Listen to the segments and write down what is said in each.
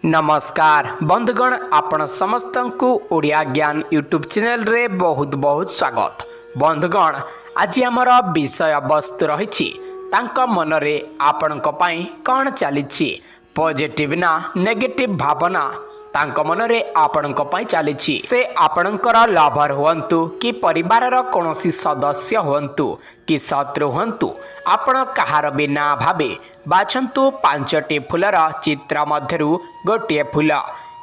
नमस्कार बंधुगण आपण समस्त को ओडिया ज्ञान यूट्यूब चैनल रे बहुत बहुत स्वागत। बंधुगण आज आमर विषय वस्तु रही मनरे आपणक पई कौन चली पॉजिटिव ना नेगेटिव भावना तांक मनरे आपणक पई चली से आपणकर लभर हुंतु कि परिवार कोनोसी सदस्य हुंतु कि शत्रु हुंतु आपण कहार भी ना भावे बाछंतु पांचटी फूलर चित्र मध्यरु गोटे फूल।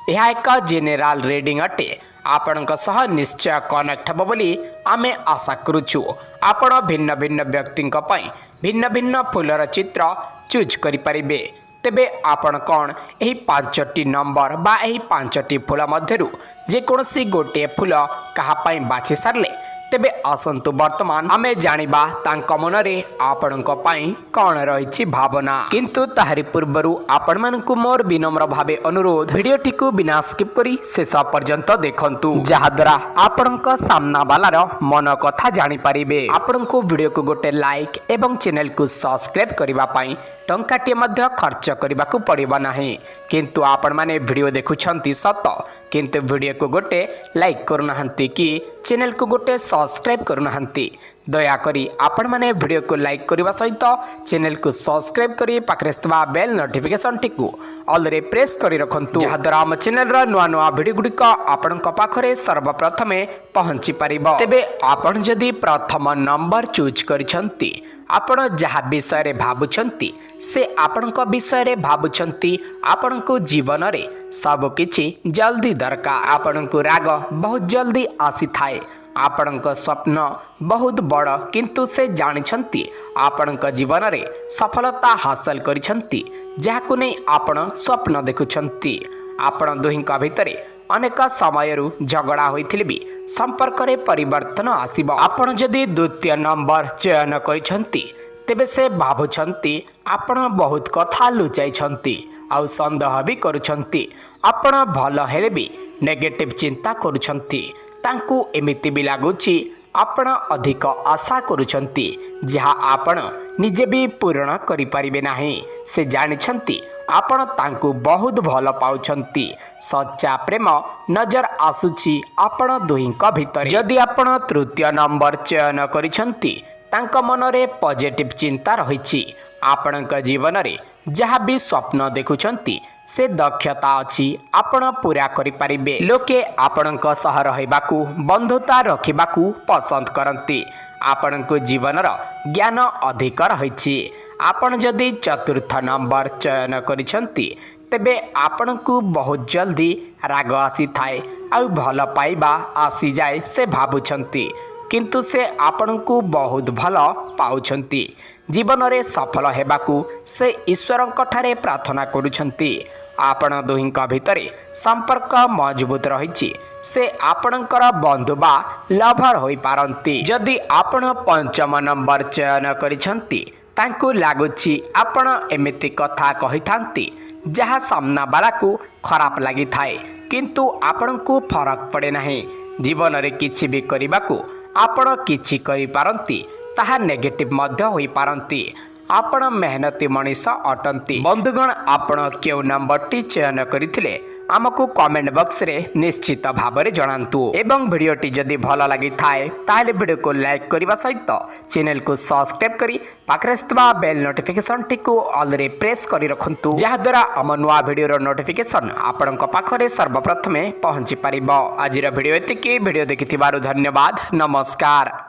यह एक जेनेराल रीडिंग अटे आपणक सह निश्चय कनेक्ट हब बोली आमे आशा करूछु। आपण भिन्न भिन्न व्यक्तिंक पई भिन्न भिन्न फूलर चित्र चूज करि परिबे। तेबे आपण कौन यही पांचटी नंबर बा यही पांचटी फूल मध्यरु जेकोसी गोटे फूल कहापाई बाछि सारले तेबे आसंतु वर्तमान आमे जानिबा तांक मनरे आपणक पई कौन रही भावना। किंतु ताहारी पूर्वरु आपण मानकु मोर विनम्र भावे अनुरोध वीडियोटी को बिना स्किप करी शेष पर्यंत देखंतु जहाद्वारा आपणक सामना वालार मन कथा जानि परिबे। आपणको वीडियो को गोटे लाइक एवं चैनल को सब्सक्राइब करिबा पई टंकाटे मध्य खर्च करने को पड़ेगा नहीं। किंतु आपण माने वीडियो देखुछंती सत किंतु वीडियो को गोटे लाइक करूनाहंती कि चैनल को गोटे सब्सक्राइब करूनाहंती। दयाकरी आपण माने वीडियो को लाइक करने सहित चैनल को सब्सक्राइब करी पाखरे थिबा बेल नोटिफिकेशन टिकु ऑल रे प्रेस करी रखंतु जहाद्वारा आम चैनल रा नुआ नुआ वीडियो गुड़िक आपणक पाखरे सर्वप्रथमे पहुंची परिबो। तेबे आपण जदि प्रथम नंबर चूज करिसंती आपण जहाँ विषय रे भाबुछंती से आपणक विषय रे भाबुछंती आपणको जीवन रे सब किछि जल्दी दरकार। आपणको राग बहुत जल्दी आसी थाए। आपणक स्वप्न बहुत बड़ किंतु से जानिछंती आपणक जीवन रे सफलता हासिल करिछंती जाहाकु नै आपण स्वप्न देखुछंती। आपण दुहिंका भितरे अनेक समयरु झगड़ा होइथिले भी संपर्क रे परिवर्तन आसीबो। आपण जदि द्वितीय नंबर चयन करिछंती तेबे से भाबुछंती आपण बहुत कथा लुचाइछंती आउ संदेह भी करुछंती। आपण भल हेले भी नेगेटिव चिंता करुछंती। तांकु एमिति भी लागुछि आपण अधिक आशा करुछंती जहा आपण निजे भी पूर्ण करि परिबे नाही। से जानिछंती आपण तांकु बहुत भल पाउछंती। सच्चा प्रेम नजर आसुछि आपण दुहिंक भितर। जदि आपण तृतीय नंबर चयन करिछंती तांक मनरे पॉजिटिव चिंता रहिछि। आपणक जीवन रे जहाँ भी स्वप्न देखुछंती से दक्षता अछि आपण पूरा करि परिबे। लोके आपणक सह रहिबाकू बंधुता रखिबाकू पसंद करंती। आपणक जीवनर ज्ञान अधिक रहिछि। आपण जदि चतुर्थ नंबर चयन करिछंती तेबे आपणकू बहुत जल्दी राग आसी थाए आउ भल पाइबा आसी जाए से भाबुछंती किंतु से आपणकू बहुत भल पाउछंती। जीवन रे सफल हेबाकू से ईश्वरंक ठारे प्रार्थना करुछंती। आपण दुहिंक भितरे संपर्क मजबूत रहिछि। से आपणकर बंधु बा लभर होई पारंती। जदि आपण पंचम नंबर चयन करिछंती तांकु लागुछि आपण एमिति कथा कहिथांती जहाँ सामना वाला को खराब लगी थाए किंतु आपणकू फरक पड़े नहीं। जीवन रे किछि भी करिबाकू आपण किछि करि पारंती ताहा नेगेटिव मध्य होई पारंती। आपण मेहनती मनीष अटंती। बंधुगण आपण केउ नंबर टी चयन करिथिले आमको कमेंट बॉक्स रे निश्चित भाबरे जणांतु एवं वीडियोटी जदि भल लागि थाए ताहेले वीडियो को लाइक करिबा सहित चैनल को सब्सक्राइब करी पाखरे थिबा बेल नोटिफिकेशन टिकु ऑल रे प्रेस करी रखंतु जहाद्वारा आम नुआ वीडियो रो नोटिफिकेशन आपणक पाखरे सर्वप्रथमे पहुंची परिबो। आजिर वीडियो एतिकी। वीडियो देखिथिबारु धन्यवाद। नमस्कार।